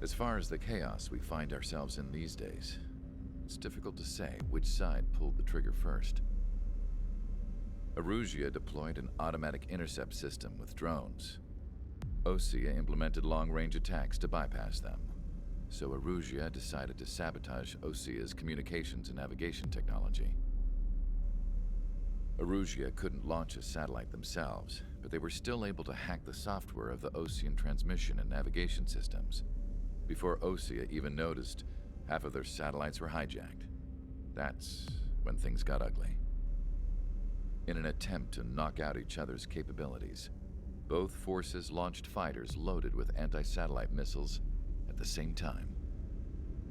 As far as the chaos we find ourselves in these days, it's difficult to say which side pulled the trigger first. Erusia deployed an automatic intercept system with drones. Osea implemented long-range attacks to bypass them. So Erusia decided to sabotage Osea's communications and navigation technology. Erusia couldn't launch a satellite themselves, but they were still able to hack the software of the Osean transmission and navigation systems. Before Osea even noticed, half of their satellites were hijacked. That's when things got ugly. In an attempt to knock out each other's capabilities, both forces launched fighters loaded with anti-satellite missiles at the same time.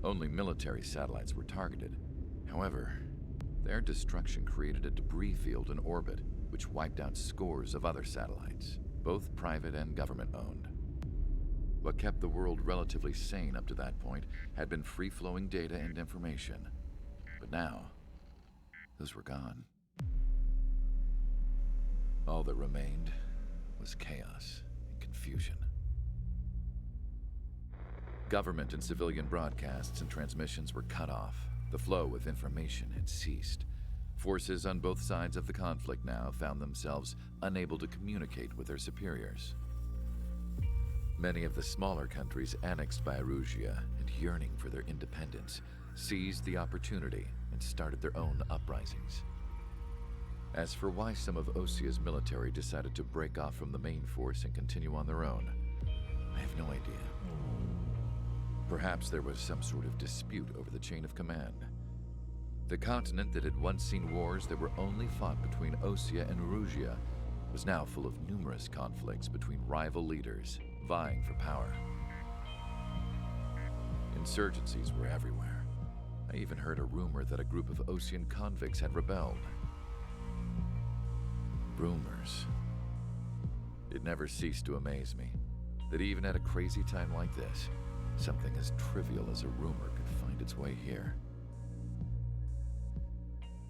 Only military satellites were targeted. However, their destruction created a debris field in orbit, which wiped out scores of other satellites, both private and government-owned. What kept the world relatively sane up to that point had been free-flowing data and information. But now, those were gone. All that remained was chaos and confusion. Government and civilian broadcasts and transmissions were cut off. The flow of information had ceased. Forces on both sides of the conflict now found themselves unable to communicate with their superiors. Many of the smaller countries annexed by Erusia and yearning for their independence seized the opportunity and started their own uprisings. As for why some of Osea's military decided to break off from the main force and continue on their own, I have no idea. Perhaps there was some sort of dispute over the chain of command. The continent that had once seen wars that were only fought between Osea and Erusia was now full of numerous conflicts between rival leaders vying for power. Insurgencies were everywhere. I even heard a rumor that a group of Osean convicts had rebelled. Rumors. It never ceased to amaze me that even at a crazy time like this, something as trivial as a rumor could find its way here.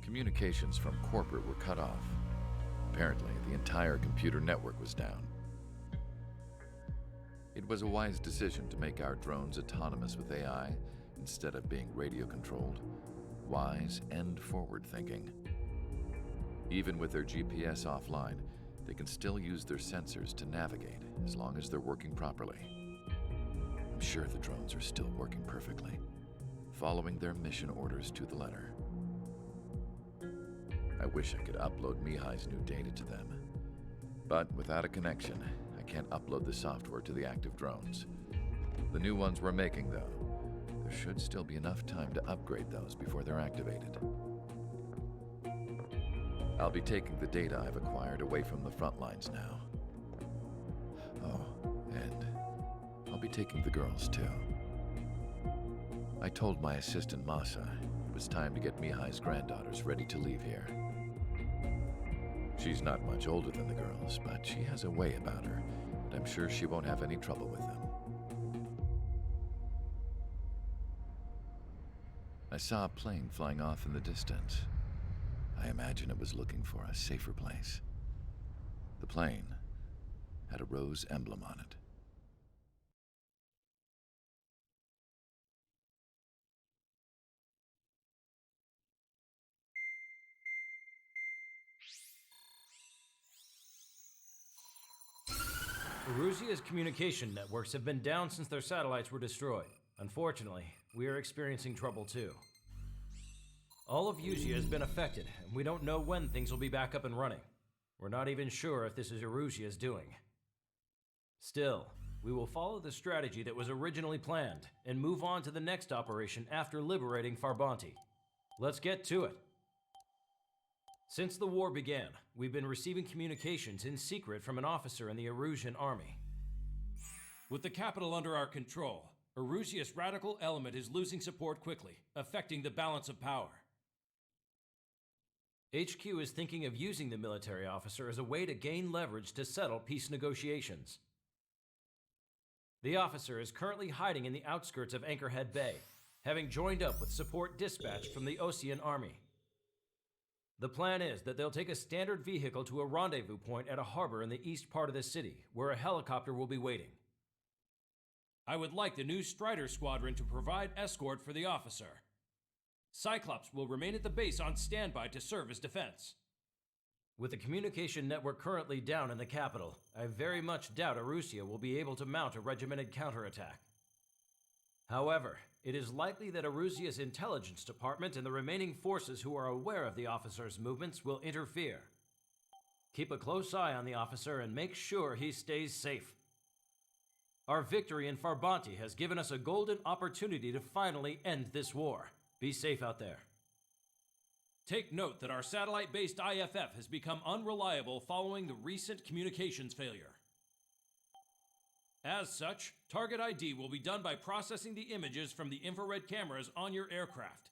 Communications from corporate were cut off. Apparently, the entire computer network was down. It was a wise decision to make our drones autonomous with AI instead of being radio-controlled. Wise and forward-thinking. Even with their GPS offline, they can still use their sensors to navigate as long as they're working properly. I'm sure the drones are still working perfectly, following their mission orders to the letter. I wish I could upload Mihai's new data to them. But without a connection, I can't upload the software to the active drones. The new ones we're making, though, there should still be enough time to upgrade those before they're activated. I'll be taking the data I've acquired away from the front lines now. Oh, and I'll be taking the girls, too. I told my assistant Masa it was time to get Mihai's granddaughters ready to leave here. She's not much older than the girls, but she has a way about her, and I'm sure she won't have any trouble with them. I saw a plane flying off in the distance. I imagine it was looking for a safer place. The plane had a rose emblem on it. Erusia's communication networks have been down since their satellites were destroyed. Unfortunately, we are experiencing trouble too. All of Usia has been affected, and we don't know when things will be back up and running. We're not even sure if this is Erusia's doing. Still, we will follow the strategy that was originally planned and move on to the next operation after liberating Farbanti. Let's get to it. Since the war began, we've been receiving communications in secret from an officer in the Erusian army. With the capital under our control, Erusia's radical element is losing support quickly, affecting the balance of power. HQ is thinking of using the military officer as a way to gain leverage to settle peace negotiations. The officer is currently hiding in the outskirts of Anchorhead Bay, having joined up with support dispatched from the Osean army. The plan is that they'll take a standard vehicle to a rendezvous point at a harbor in the east part of the city, where a helicopter will be waiting. I would like the new Strider Squadron to provide escort for the officer. Cyclops will remain at the base on standby to serve as defense. With the communication network currently down in the capital, I very much doubt Erusia will be able to mount a regimented counterattack. However, it is likely that Erusia's intelligence department and the remaining forces who are aware of the officer's movements will interfere. Keep a close eye on the officer and make sure he stays safe. Our victory in Farbanti has given us a golden opportunity to finally end this war. Be safe out there. Take note that our satellite-based IFF has become unreliable following the recent communications failure. As such, target ID will be done by processing the images from the infrared cameras on your aircraft.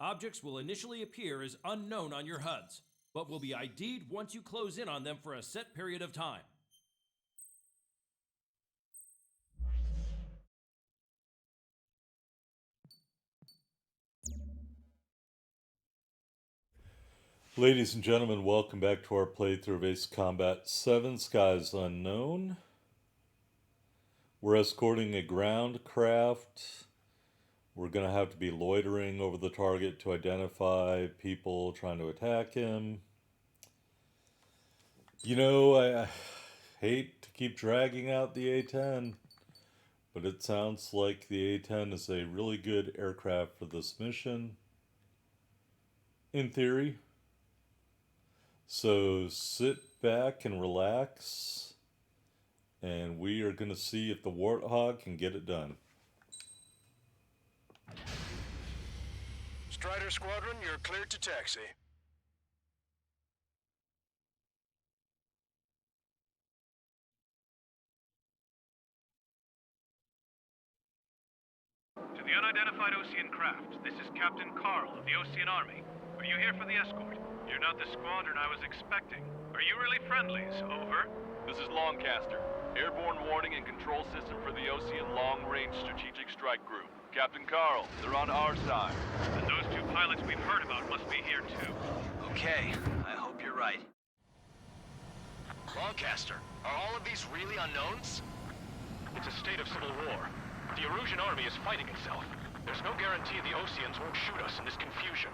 Objects will initially appear as unknown on your HUDs, but will be ID'd once you close in on them for a set period of time. Ladies and gentlemen, welcome back to our playthrough of Ace Combat 7 Skies Unknown. We're escorting a ground craft. We're going to have to be loitering over the target to identify people trying to attack him. You know, I hate to keep dragging out the A-10, but it sounds like the A-10 is a really good aircraft for this mission. In theory. So sit back and relax, and we are going to see if the Warthog can get it done. Strider Squadron, you're cleared to taxi. To the unidentified Osean craft, this is Captain Carl of the Osean Army. Are you here for the escort? You're not the squadron I was expecting. Are you really friendlies? Over. This is Longcaster. Airborne warning and control system for the Osean Long-Range Strategic Strike Group. Captain Carl, they're on our side. And those two pilots we've heard about must be here too. Okay, I hope you're right. Longcaster, are all of these really unknowns? It's a state of civil war. The Erusian army is fighting itself. There's no guarantee the Oseans won't shoot us in this confusion.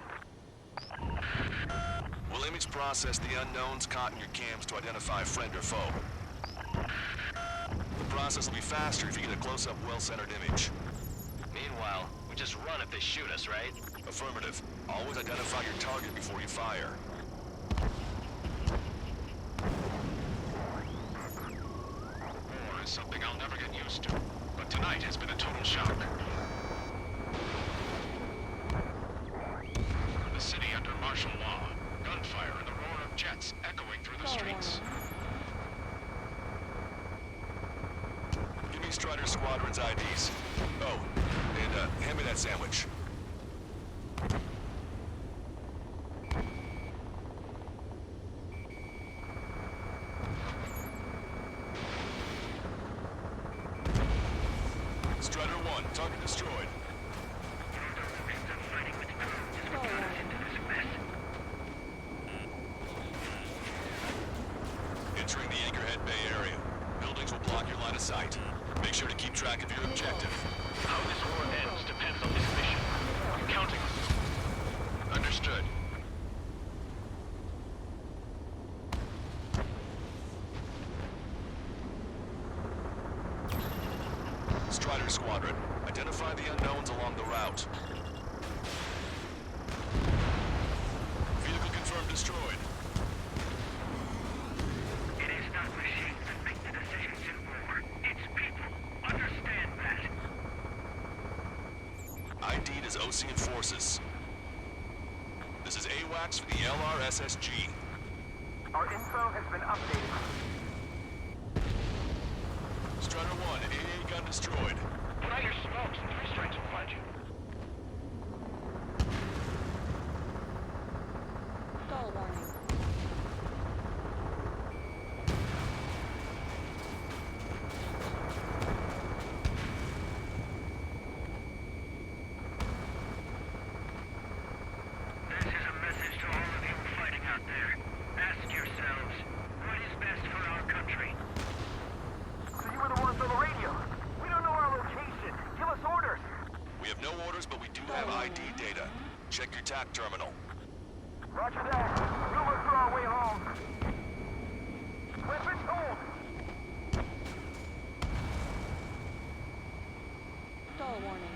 We'll image process the unknowns caught in your cams to identify friend or foe. The process will be faster if you get a close-up, well-centered image. Meanwhile, we just run if they shoot us, right? Affirmative. Always identify your target before you fire. War is something I'll never get used to, but tonight has been a total shock. The city under martial law, gunfire and the roar of jets echoing through the streets. Give me Strider Squadron's IDs. Oh, and hand me that sandwich. Strider 1, target destroyed. Entering the Anchorhead Bay area. Buildings will block your line of sight. Make sure to keep track of your objective. How this war ends depends on this mission. I'm counting on you. Understood. Strider Squadron, identify the unknowns along the route. Vehicle confirmed destroyed. It is not machines that make the decisions in war. It's people. Understand that. ID'd as Osean forces. This is AWACS for the LRSSG. Our info has been updated. Strider 1, AA gun destroyed. When I hear smokes, 3 strikes will find you. Stall warning. This is a message to all of you fighting out there. Ask yourselves, what is best for our country? So you were the ones on the radio. attack terminal. Roger that. We'll look for our way home. Weapons hold. Stall warning.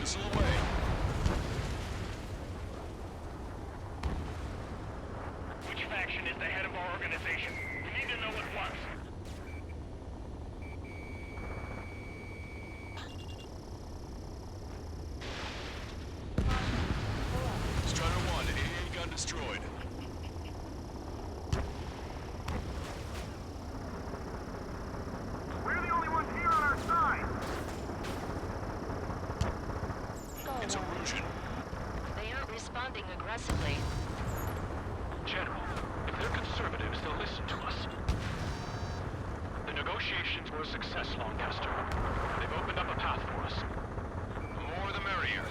Missile away. Which faction is the head of our organization? We need to know at once. Strider 1, AA gun destroyed. We're the only ones here on our side. Stall It's a warning. Russian. They aren't responding aggressively. General, if they're conservatives, they'll listen to us. The negotiations were a success, Lancaster. They've opened up a path for us. The more the merrier.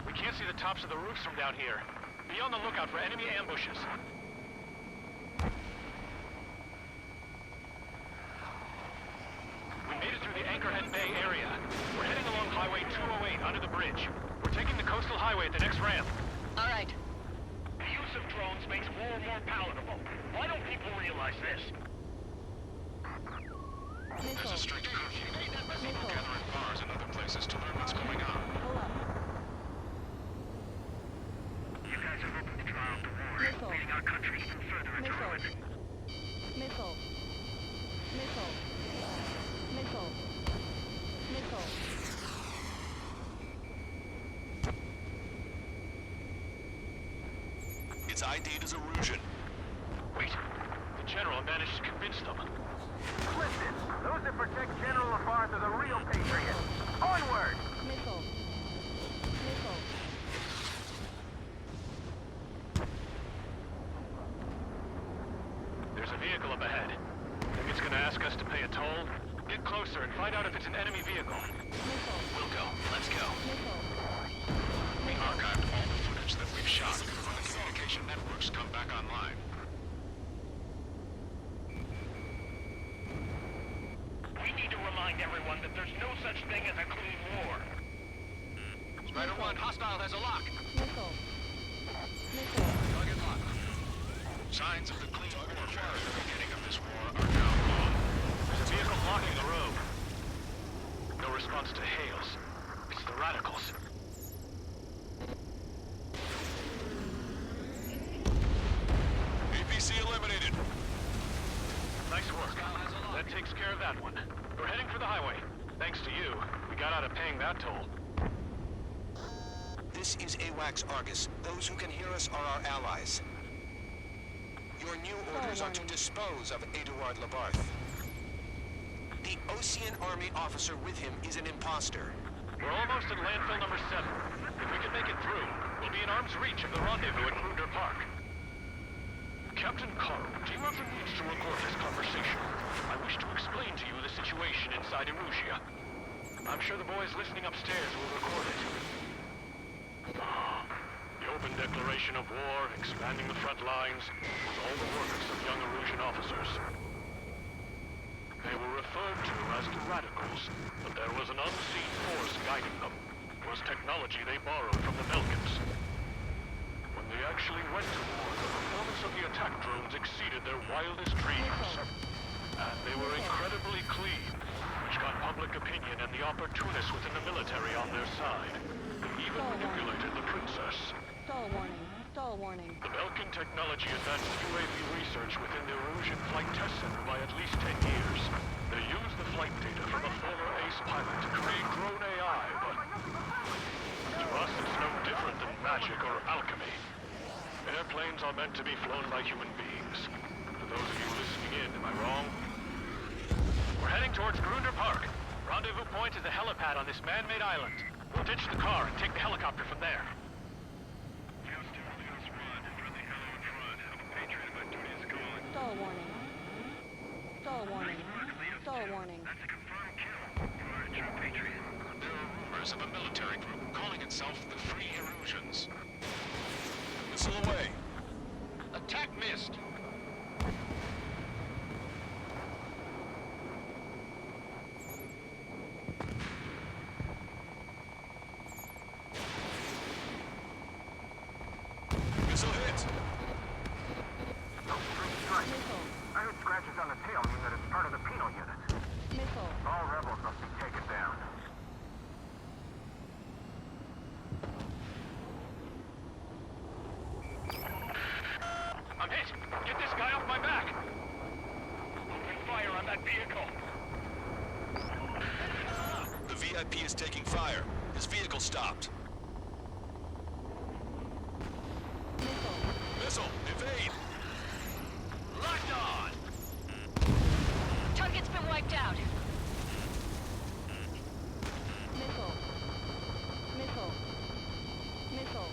We can't see the tops of the roofs from down here. Be on the lookout for enemy ambushes. We made it through the Anchorhead Bay area. We're heading along Highway 208 under the bridge. We're taking the coastal highway at the next ramp. All right. The use of drones makes war more palatable. Why don't people realize this? Missile. Strict curfew. Missile. Gather in bars and other places to learn what's going on. Pull up. You guys have opened the trial to war, Missile. leading our country even further into Missile. ruin. Missile. Missile. Missile. Missile. It's ID'd as a Russian. Wait, the General managed to convince them. Listen, those that protect General Lafarge are the real patriots. Onward! Missile. Missile. There's a vehicle up ahead. Think it's gonna ask us to pay a toll? Get closer and find out if it's an enemy vehicle. Missile. We'll go. Let's go. Missile. We archived all the footage that we've shot when the communication networks come back online. We need to remind everyone that there's no such thing as a clean war. Strider 1, hostile has a lock. Missile. Missile. Target lock. Signs of the clean warfare at the beginning of this war are now gone. There's a vehicle blocking the road. No response to hails. It's the radicals. APC eliminated. Nice work. That takes care of that one. We're heading for the highway. Thanks to you, we got out of paying that toll. This is AWACS Argus. Those who can hear us are our allies. Your new orders are to dispose of Eduard Labarth. The Osean Army officer with him is an imposter. We're almost at landfill number 7. If we can make it through, we'll be in arm's reach of the rendezvous at Kruger Park. Captain Carl, do you have the means to record this conversation? I wish to explain to you the situation inside Erusia. I'm sure the boys listening upstairs will record it. The open declaration of war, expanding the front lines, was all the work of some young Erusian officers. They were referred to as the Radicals, but there was an unseen force guiding them. It was technology they borrowed from the Belkans. When they actually went to war, the performance of the attack drones exceeded their wildest dreams. And they were incredibly clean, which got public opinion and the opportunists within the military on their side. They even manipulated the princess. Stall warning. Stall warning. The Belkin technology advanced UAV research within the Erusian Flight Test Center by at least 10 years. They used the flight data from a former ace pilot to create drone AI, but to us it's no different than magic or alchemy. Airplanes are meant to be flown by human beings. For those of you listening in, am I wrong? We're heading towards Grunder Park. Rendezvous point is a helipad on this man-made island. We'll ditch the car and take the helicopter from there. Stall warning. Stall warning. Stall warning. There are rumors members of a military group calling itself the Free Erusians. Missile away. Attack missed. Missile hit. Missile. I heard scratches on the tail mean that it's part of the penal unit. Missile. All rebels must be taken down. I'm hit. Get this guy off my back. Open fire on that vehicle. The VIP is taking fire. His vehicle stopped. Missile. Missile, evade. Locked on. Target's been wiped out. Missile. Missile. Missile.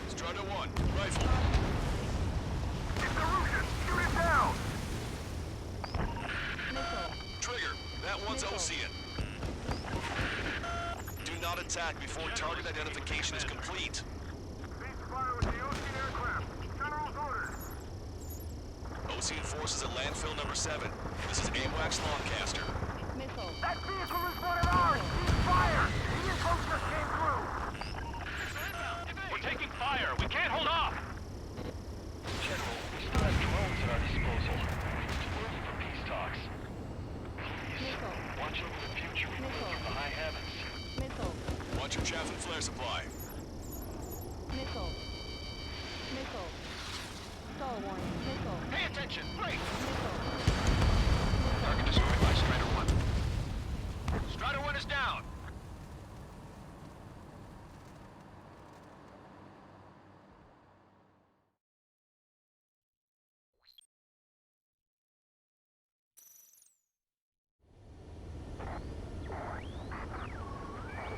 Strider 1, rifle. It's Erusian! Shoot it down! Missile. Trigger, that one's Missile. Ocean. Do not attack before target identification is complete. Cease fire with the Ocean aircraft. General's orders. Ocean forces at landfill number 7. This is AWACS Lancaster. Missile. That vehicle is one of ours! Cease fire! The info just came through! We're taking fire. We can't hold off. General, we still have drones at our disposal. It's worthy for peace talks. Please, Missile. watch over the future we Missile. from the high heavens. Missile. Watch your chaff and flare supply. Missile. Missile. Stall warning. Missile. Pay attention. Break. Missile. Target destroyed by Strider 1. Strider 1 is down.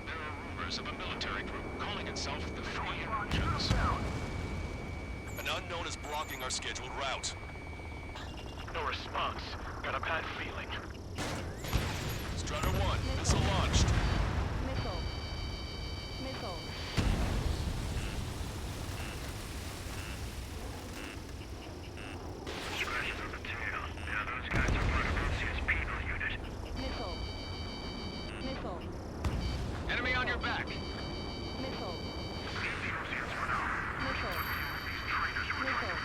There are rumors of a military group calling itself the Free Erusians. An unknown is blocking our scheduled route. No response. Got a bad feeling. Strider 1, missile launched. Missile. Missile. Scratches on the tail. Yeah, those guys are part of Lucia's penal unit. Missile. Missile. Enemy on your back. Missile. Missile. Missile.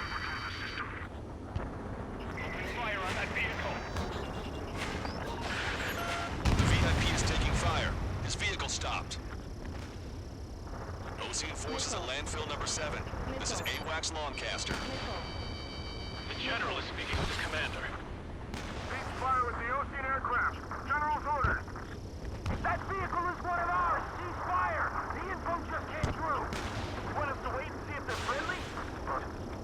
Open fire on that vehicle. The VIP is taking fire. His vehicle stopped. Ocean forces at landfill number 7. This is AWACS Lancaster. Missile. The General is speaking with the commander. Cease fire with the Ocean aircraft. General's orders. That vehicle is one of ours! Cease fire! The info just came through! You want us to wait and see if they're friendly?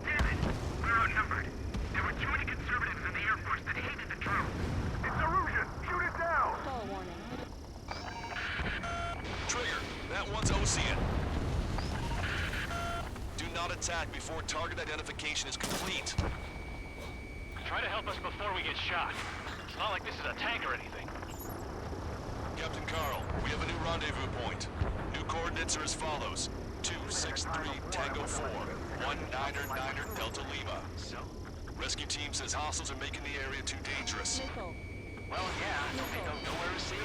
Damn it! We're outnumbered. There were too many conservatives in the Air Force that hated the drone. It's Erusian! Shoot it down! Stall warning. Trigger, that one's Ocean. Do not attack before target identification is complete. Try to help us before we get shot. It's not like this is a tank or anything. Captain Carl, we have a new rendezvous point. New coordinates are as follows. 263 Tango 4, 1999 Delta Lima. Rescue team says hostiles are making the area too dangerous. Missile. Well, yeah, don't they know nowhere to see?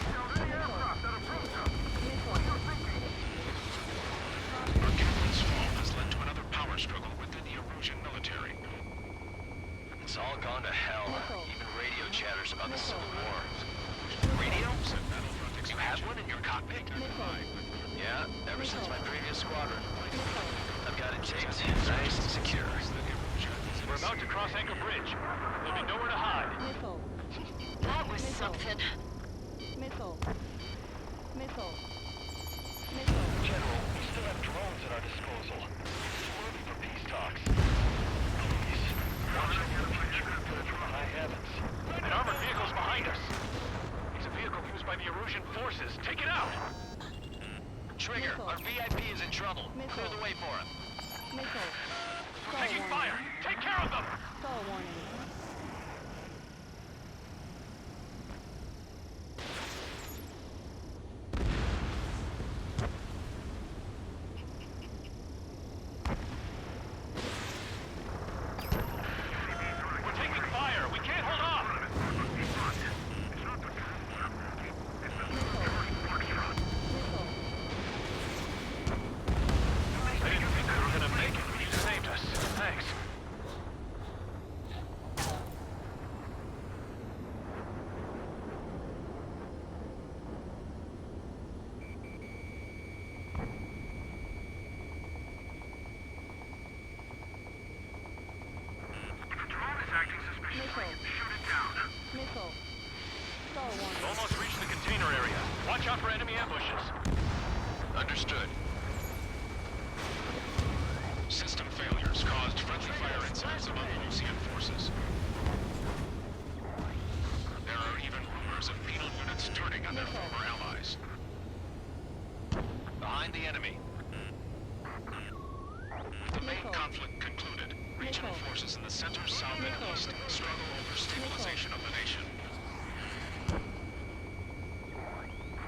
Our captain's fall has led to another power struggle within the Erusian military. It's all gone to hell. Missile. Even radio chatters about the Civil War. Radio? You have one in your cockpit? Yeah, ever since my previous squadron. Missile. I've got it taped, nice and secure. We're about to cross Anchor Bridge. There'll be nowhere to hide. Missile. That was Missile. something. Missile. Missile. Missile. General, we still have drones at our disposal. It's worthy for peace talks. Please, watch over the future from the high heavens. An armored vehicle's behind us. It's a vehicle used by the Erusian forces. Take it out! Trigger, Missile. our VIP is in trouble. Missile. Clear the way for him. Missile. Stall Taking warning. fire! Take care of them! Stall warning. We're taking fire! We can't hold off! Missile. I didn't think we were gonna make it. You saved us. Thanks. Missile. Missile. Stall warning. Almost reached the container area. Watch out for enemy ambushes. Understood. System failures caused friendly fire incidents among Lucian forces. There are even rumors of penal units turning on their former allies. Behind the enemy. With the main Missile. conflict concluded, regional Missile. forces in the center, south, and east struggle over stabilization of the nation.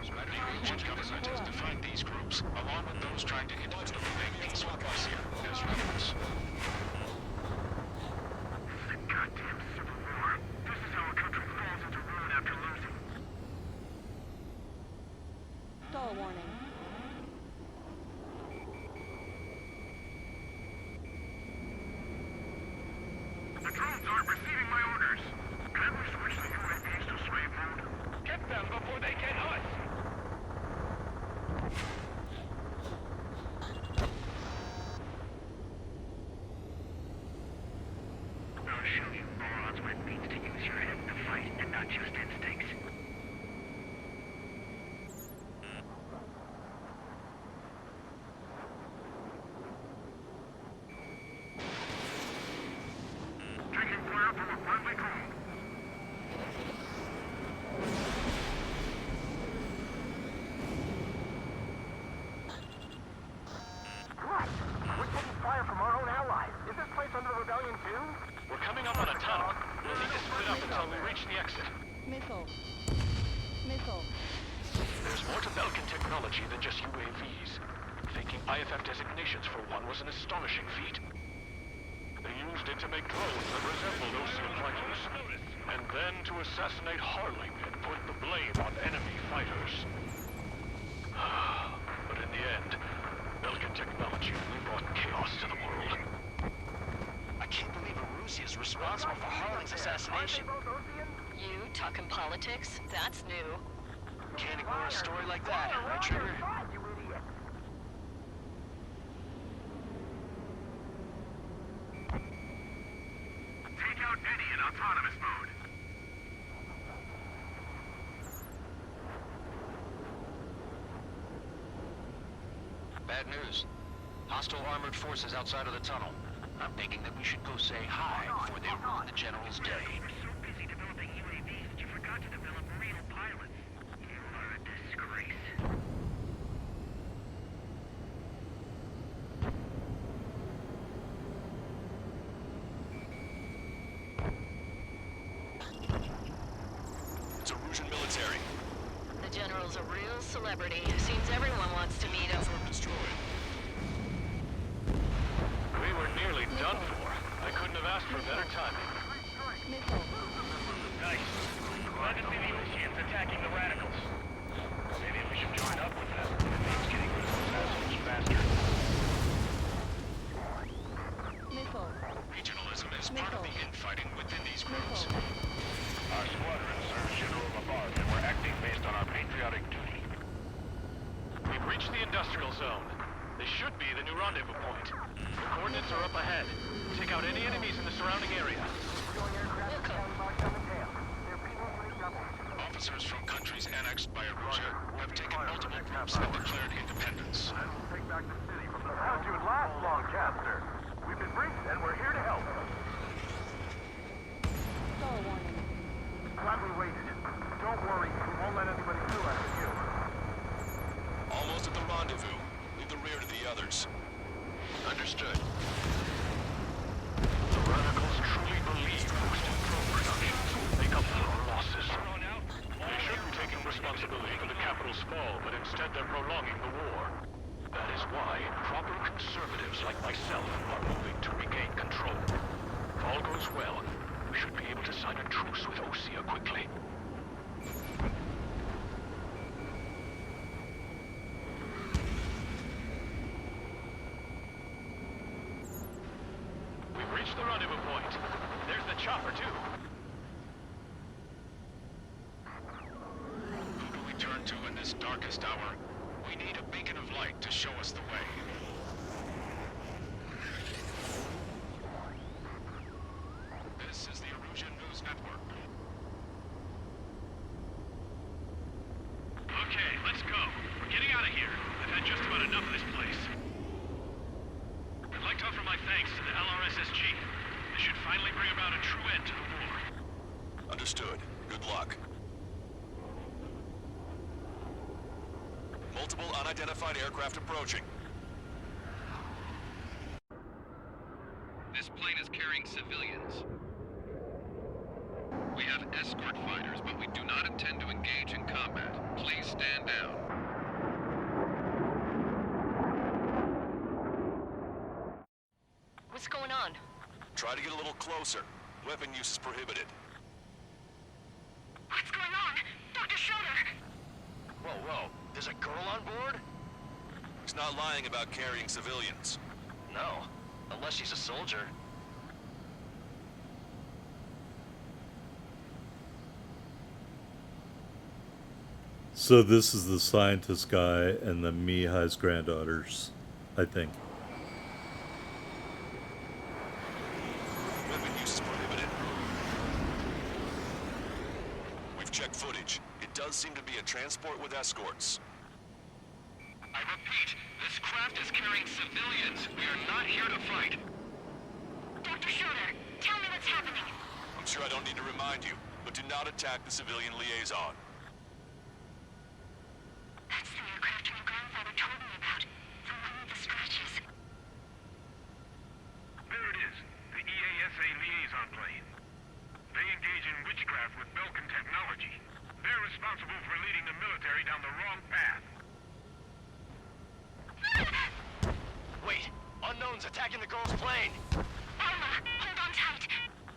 Strategy region scientists define these groups, along with those trying to influence the remaining peaceful Russia, as rebels. Goddamn civil war. This is how a country falls into ruin after losing. Stall warning. The drones aren't receiving my orders. Can we switch the UAVs to slave mode? Get them before they get us! I'll show you morons what it means to use your head to fight and not just instincts. Taking fire from a friendly drone. Right! We're taking fire from our own allies. Is this place under the rebellion too? We're coming up on a tunnel. We'll need to split up until we reach the exit. Missile. Missile. There's more to Belkin technology than just UAVs. Faking IFF designations for one was an astonishing feat. They used it to make drones that resembled Osean fighters, and then to assassinate Harling and put the blame on enemy fighters. But in the end, Belkin technology only brought chaos to the world. I can't believe Arusi is responsible for Harling's assassination. You talking politics? That's new. Can't ignore a story like that, right, Trigger? You idiot! Take out Eddie in autonomous mode. Bad news. Hostile armored forces outside of the tunnel. I'm thinking that we should go say hi before they ruin the General's day. You were so busy developing UAVs that you forgot to develop real pilots. You are a disgrace. It's Erusian military. The General's a real celebrity. Seems everyone wants to meet him. Confirmed destroyed. We were nearly done for. I couldn't have asked for better timing. Missile. Nice. Glad to see the Oseans attacking the radicals. Maybe we should join up with them. It means getting rid of those assholes faster. Missile. Regionalism is part of the infighting within these groups. Missile. Our squadron serves General Labarth, and we're acting based on our patriotic duty. We've reached the industrial zone. This should be the new rendezvous point. The coordinates are up ahead. Take out any enemies in the surrounding area. Officers from countries annexed by Erusia have taken multiple groups and declared independence. Take back the city from the... How'd you last long, Chapter? We've been briefed and we're here to help. Stall warning. Glad we waited. Don't worry, we won't let anybody through after you. Almost at the rendezvous. Leave the rear to the others. Understood. Instead, they're prolonging the war. That is why proper conservatives like myself are moving to regain control. If all goes well, we should be able to sign a truce with Osea quickly. We've reached the rendezvous point. There's the chopper, too. Who do we turn to in this darkest hour? We need a beacon of light to show us the way. This is the Erusian News Network. Okay, let's go. We're getting out of here. I've had just about enough of this place. I'd like to offer my thanks to the LRSSG. This should finally bring about a true end to the war. Understood. Good luck. Multiple unidentified aircraft approaching. This plane is carrying civilians. We have escort fighters, but we do not intend to engage in combat. Please stand down. What's going on? Try to get a little closer. Weapon use is prohibited. What's going on? Dr. Schroeder! Whoa, whoa. There's a girl on board? He's not lying about carrying civilians. No, unless she's a soldier. So this is the scientist guy and the Mihai's granddaughters, I think. Weapon use is prohibited. We've checked footage. It does seem to be a transport with escorts. I repeat, this craft is carrying civilians. We are not here to fight. Dr. Schroeder, tell me what's happening. I'm sure I don't need to remind you, but do not attack the civilian liaison. That's the aircraft my grandfather told me about. The one with the scratches. There it is. The EASA liaison plane. They engage in witchcraft with Belkin technology. They're responsible for leading the military down the wrong path. Wait, unknown's attacking the girl's plane. Alma, hold on tight.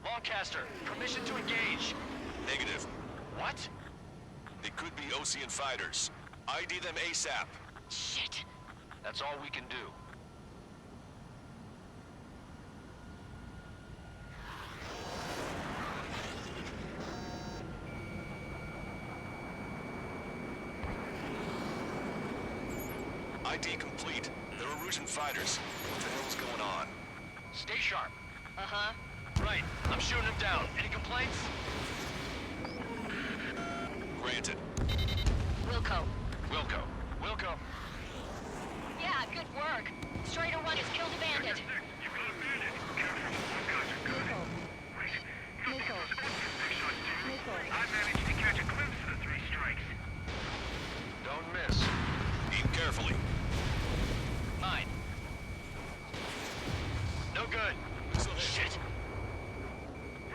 Lancaster, permission to engage. Negative. What? They could be Osean fighters. ID them ASAP. Shit. That's all we can do. ID complete. They're Erusian fighters. What the hell's going on? Stay sharp. Uh-huh. Right, I'm shooting him down. Any complaints? Granted. Wilco. Wilco. Wilco. Yeah, good work. Strider 1 has killed a bandit. You got a bandit. Capture him. Those guys are good. Wait, you think those Osean they shot too? I managed to catch a glimpse of the three strikes. Don't miss. Aim carefully. Mine. No good. Shit.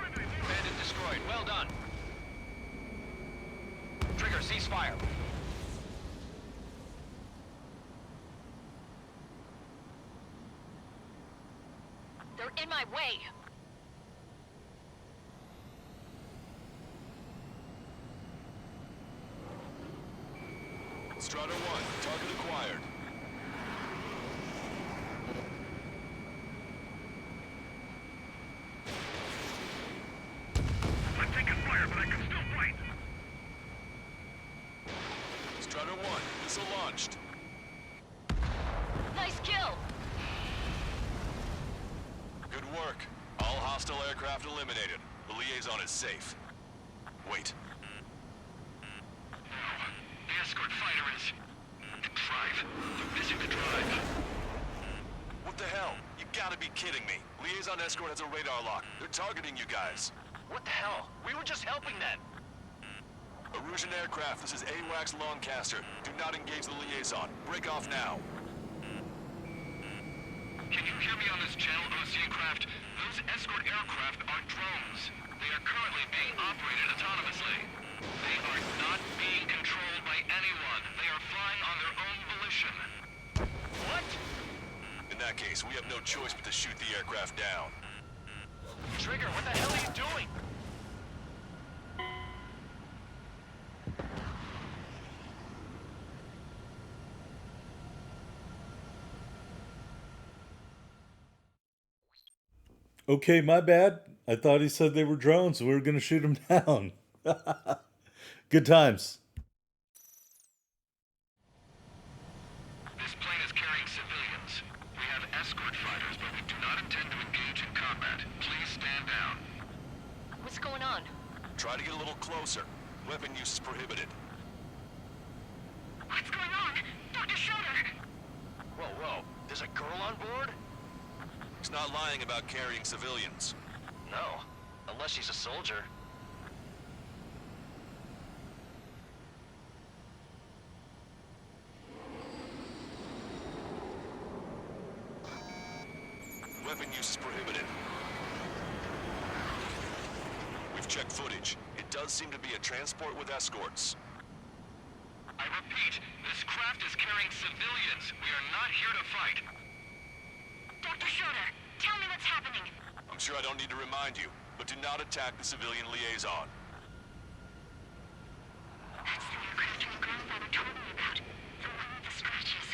Bandit destroyed. Well done. Trigger, cease fire. They're in my way. Strider 1, target acquired. I'm taking fire, but I can still fight. Strider 1, missile launched. Nice kill. Good work. All hostile aircraft eliminated. The liaison is safe. Wait. The escort fighter is... the drive. They're missing the drive. What the hell? You gotta be kidding me. Liaison escort has a radar lock. They're targeting you guys. What the hell? We were just helping them. Erusian aircraft, this is AWACS Lancaster. Do not engage the liaison. Break off now. Can you hear me on this channel, Osean craft? Those escort aircraft are drones. They are currently being operated autonomously. They are not being controlled by anyone. They are flying on their volition. What? In that case, we have no choice but to shoot the aircraft down. Trigger, what the hell are you doing? Okay, my bad. I thought he said they were drones. We were going to shoot them down. Good times. This plane is carrying civilians. We have escort fighters, but we do not intend to engage in combat. Please stand down. What's going on? Try to get a little closer. Weapon use is prohibited. What's going on? Dr. Schroeder! Whoa, whoa. There's a girl on board? He's not lying about carrying civilians. No. Unless she's a soldier. Weapon use is prohibited. We've checked footage. It does seem to be a transport with escorts. I repeat, this craft is carrying civilians. We are not here to fight. Dr. Schroeder, tell me what's happening. I'm sure I don't need to remind you, but do not attack the civilian liaison. That's the aircraft your grandfather told me about. The one with the scratches.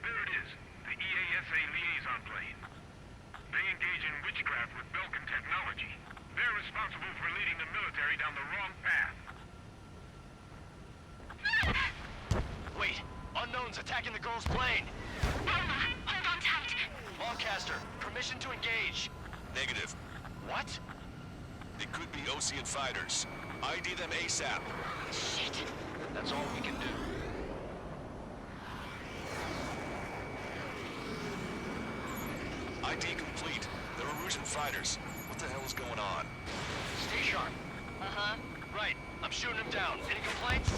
There it is. The EASA liaison plane. They engage in witchcraft with Belkin technology. They're responsible for leading the military down the wrong path. Wait! Unknown's attacking the girl's plane! Alma, hold on tight. Lancaster, permission to engage. Negative. What? They could be Osean fighters. ID them ASAP. Shit. That's all we can do. ID complete. They're Erusian fighters. What the hell is going on? Stay sharp. Uh-huh. Right. I'm shooting him down. Any complaints?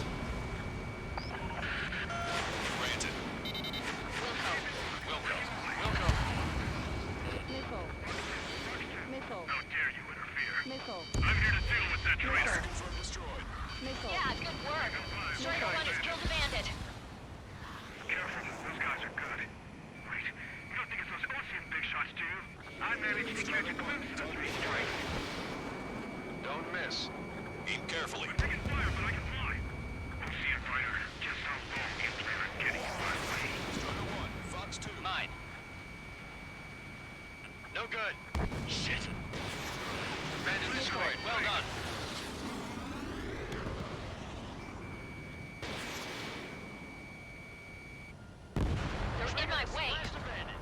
Granted. Wilco. Wilco. Missile. Missile. How dare you interfere? Missile. I'm here to deal with that traitor. Confirmed destroyed. Missile. Yeah, good work. Striker 1 has killed a bandit. Careful, those guys are good. Wait, you don't think it's those Osean big shots, do you? I managed to catch a glimpse of three strikes. Don't miss. Aim carefully. Taking fire, but I can fly. Osean fighter, just how long do you plan on getting in my way? Striker 1, Fox 2. Mine. No good. Shit. Bandit destroyed. Well done. They're in my way. Blast the bandit.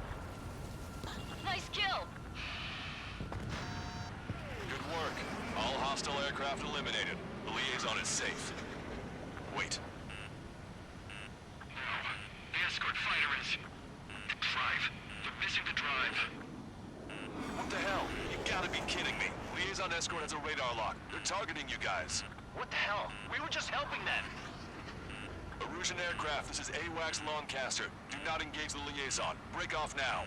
Nice kill. Good work. All hostile aircraft eliminated. The liaison is safe. Wait. No. The escort fighter is... the drive. They're missing the drive. What the hell? You gotta be kidding me. Liaison escort has a radar lock. They're targeting you guys. What the hell? We were just helping them. Erusian aircraft, this is AWACS Lancaster. Do not engage the liaison. Break off now.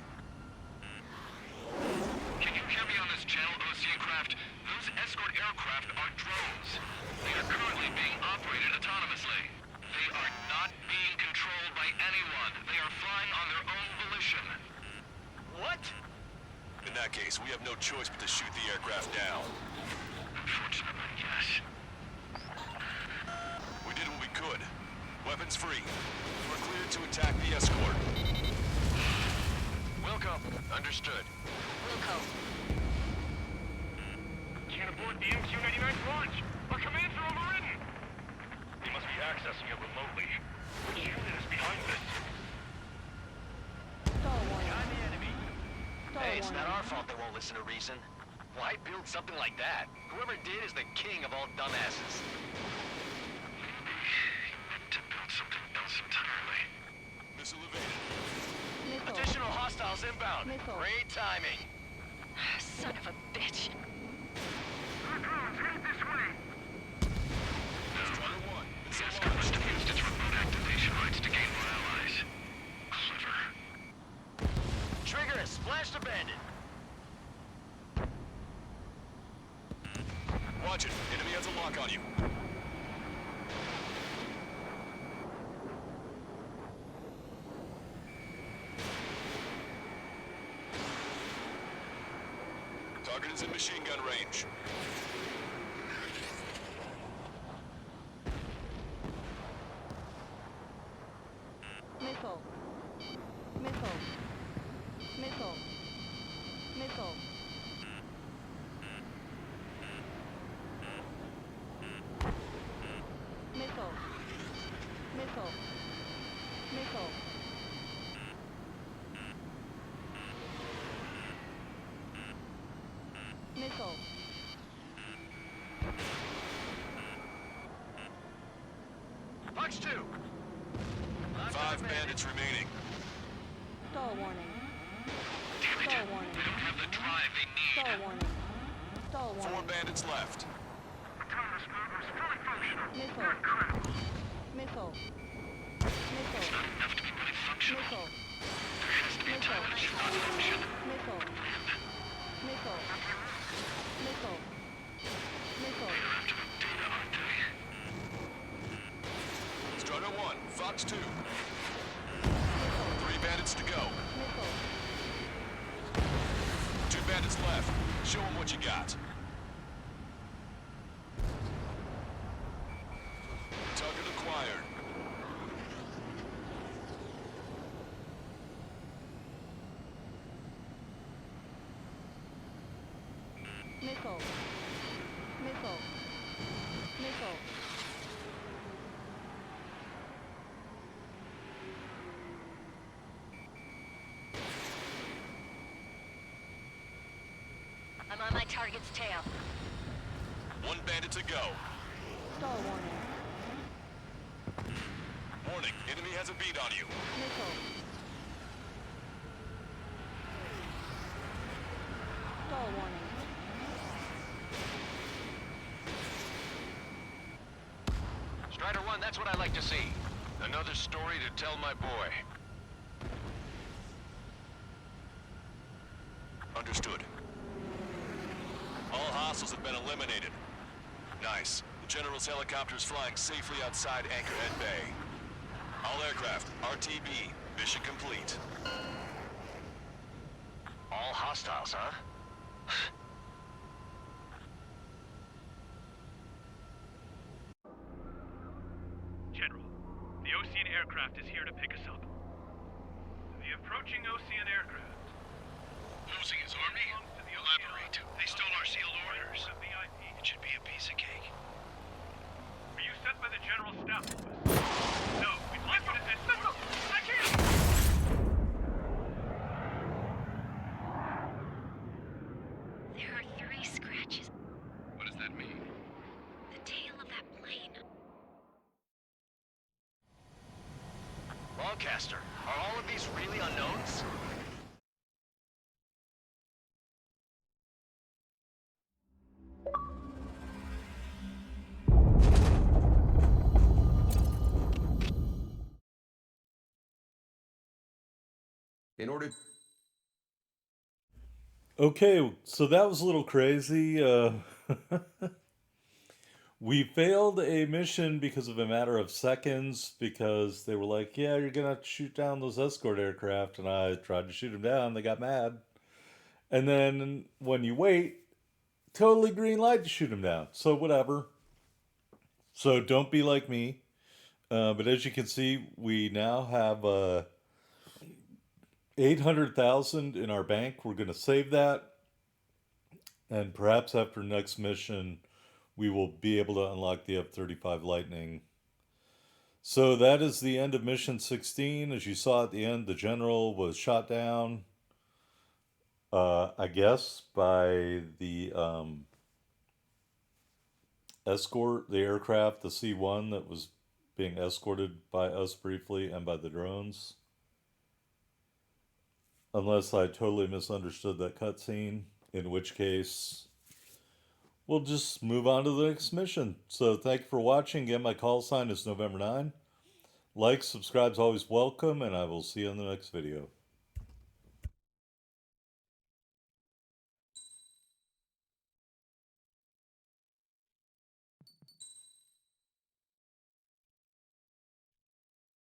Can you hear me on this channel, Osean craft? Those escort aircraft are drones. They are currently being operated autonomously. They are not being controlled by anyone. They are flying on their own volition. What? In that case, we have no choice but to shoot the aircraft down. Unfortunately, yes. We did what we could. Weapons free. We're cleared to attack the escort. Wilco. Understood. Wilco. Can't abort the MQ-99 launch. Our commands are overridden. They must be accessing it remotely. Which unit is behind this? Star warning. Behind the enemy. Star Hey, it's warning. not our fault they won't listen to reason. Why build something like that? Whoever did is the king of all dumbasses. To build something else entirely. Missile evaded. Missile. Additional hostiles inbound. Missile. Great timing. Son of a bitch. Our drones headed this way. Striker 1, The missile escort launched. must have used its remote activation rights to gain more allies. Clever. Trigger has splashed a bandit. Watch it. Enemy has a lock on you. Target is in machine gun range. Missile. Missile. Missile. Missile. Missile. Missile. Missile. Missile. Fox 2. 5 bandits remaining. Stall warning. Damn it. Stall warning. They don't have the drive they need. Stall warning. Stall 4 warning. bandits left. Autonomous movement is fully functional. Missile. Missile. Missile. Not enough to be fully functional. Missile. There has to be a time when it should not function. Missile. Missile. Missile. Missile. They're after the data, aren't they? Strider 1, Fox 2. Missile. 3 bandits to go. Missile. 2 bandits left. Show them what you got. Target acquired. Missile. Missile. Missile. I'm on my target's tail. 1 bandit to go. Stall warning. Warning, enemy has a bead on you. Missile. Stall warning. Strider 1, that's what I like to see. Another story to tell my boy. Understood. All hostiles have been eliminated. Nice. The General's helicopter is flying safely outside Anchorhead Bay. All aircraft, RTB, mission complete. All hostiles, huh? General, the Osean aircraft is here to pick us up. The approaching Osean aircraft. Losing his army? Elaborate. They stole our sealed orders. It should be a piece of cake. Were you sent by the General Staff Office? No, we'd like you to escort. I can't! There are 3 scratches. What does that mean? The tail of that plane. Lancaster, are all of these really unknowns? In order... Okay, so that was a little crazy. We failed a mission because of a matter of seconds, because they were like, yeah, you're gonna have to shoot down those escort aircraft, and I tried to shoot them down. They got mad. And then when you wait, totally green light to shoot them down. So whatever. So don't be like me. But as you can see, we now have 800,000 in our bank. We're going to save that. And perhaps after next mission, we will be able to unlock the F-35 Lightning. So that is the end of mission 16. As you saw at the end, the general was shot down, I guess, by the escort, the aircraft, the C-1 that was being escorted by us briefly and by the drones. Unless I totally misunderstood that cutscene, in which case we'll just move on to the next mission. So thank you for watching. Again, my call sign is November 9. Like, subscribe is always welcome, and I will see you in the next video.